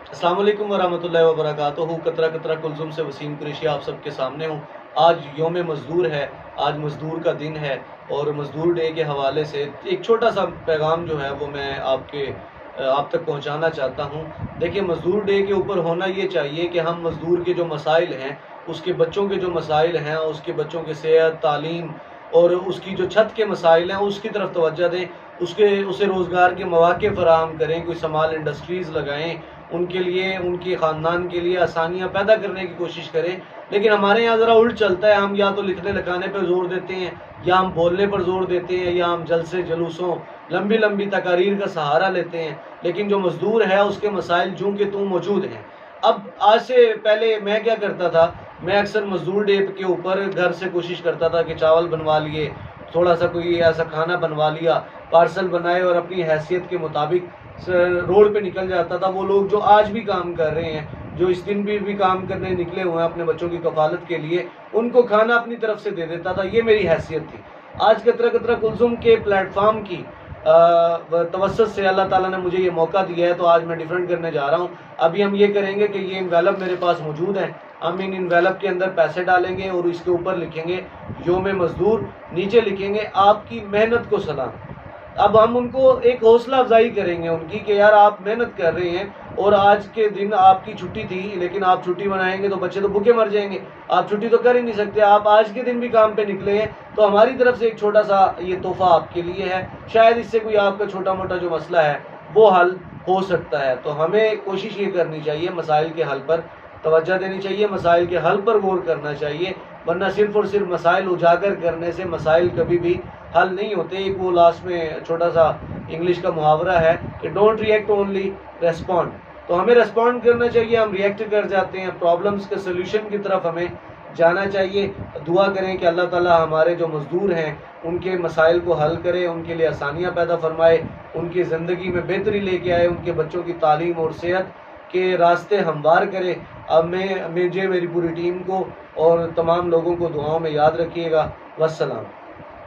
अस्सलाम वालेकुम वरहमतुल्लाहि वबरकातुहू। कतरा कतरा कुलजुम से वसीम कुरैशी आप सबके सामने हूँ। आज यौम मज़दूर है, आज मज़दूर का दिन है और मज़दूर डे के हवाले से एक छोटा सा पैगाम जो है वो मैं आप तक पहुँचाना चाहता हूँ। देखिए, मज़दूर डे के ऊपर होना ये चाहिए कि हम मज़दूर के जो मसाइल हैं, उसके बच्चों के जो मसाइल हैं, उसके बच्चों की सेहत, तालीम और उसकी जो छत के मसाइल हैं उसकी तरफ तवज्जो दें। उसे रोज़गार के मौक़े फ़राहम करें, कोई स्मॉल इंडस्ट्रीज़ लगाएँ, उनके लिए, उनके ख़ानदान के लिए आसानियाँ पैदा करने की कोशिश करें। लेकिन हमारे यहाँ ज़रा उल्ट चलता है, हम या तो लिखने लिखाने पर ज़ोर देते हैं, या हम बोलने पर ज़ोर देते हैं, या हम जलसे जुलूसों, लंबी लंबी तकारीर का सहारा लेते हैं। लेकिन जो मज़दूर है उसके मसाइल जूं के तूं मौजूद हैं। अब आज से पहले मैं क्या करता था, मैं अक्सर मज़दूर डे के ऊपर घर से कोशिश करता था कि चावल बनवा लिए, थोड़ा सा कोई ऐसा खाना बनवा लिया, पार्सल बनाए और अपनी हैसियत के मुताबिक रोड पे निकल जाता था। वो लोग जो आज भी काम कर रहे हैं, जो इस दिन भी काम करने निकले हुए हैं अपने बच्चों की कफालत के लिए, उनको खाना अपनी तरफ से दे देता था। ये मेरी हैसियत थी। आज कतरा कतरा कुलजुम के प्लेटफार्म की तवस्सुत से अल्लाह ताला ने मुझे ये मौका दिया है, तो आज मैं डिफरेंट करने जा रहा हूँ। अभी हम ये करेंगे कि ये इन्वेलप मेरे पास मौजूद है, हम इन इन्वेलप के अंदर पैसे डालेंगे और इसके ऊपर लिखेंगे यौम मज़दूर, नीचे लिखेंगे आपकी मेहनत को सलाम। अब हम उनको एक हौसला अफजाई करेंगे उनकी कि यार आप मेहनत कर रहे हैं और आज के दिन आपकी छुट्टी थी, लेकिन आप छुट्टी मनाएंगे तो बच्चे तो भूखे मर जाएंगे। आप छुट्टी तो कर ही नहीं सकते, आप आज के दिन भी काम पे निकले हैं, तो हमारी तरफ से एक छोटा सा ये तोहफा आपके लिए है। शायद इससे कोई आपका छोटा मोटा जो मसला है वो हल हो सकता है। तो हमें कोशिश ये करनी चाहिए, मसाइल के हल पर तवज्जो देनी चाहिए, मसाइल के हल पर गौर करना चाहिए, वरना सिर्फ और सिर्फ मसाइल उजागर करने से मसाइल कभी भी हल नहीं होते। एक वो लास्ट में छोटा सा इंग्लिश का मुहावरा है कि डोंट रिएक्ट ओनली रेस्पॉन्ड। तो हमें रेस्पॉन्ड करना चाहिए, हम रिएक्ट कर जाते हैं। प्रॉब्लम्स के सोल्यूशन की तरफ हमें जाना चाहिए। दुआ करें कि अल्लाह ताला हमारे जो मज़दूर हैं उनके मसाइल को हल करे, उनके लिए आसानियाँ पैदा फरमाए, उनकी ज़िंदगी में बेहतरी लेके आए, उनके बच्चों की तालीम और सेहत के रास्ते हमवार करे। अब मुझे, मेरी पूरी टीम को और तमाम लोगों को दुआओं में याद रखिएगा। वस्सलाम।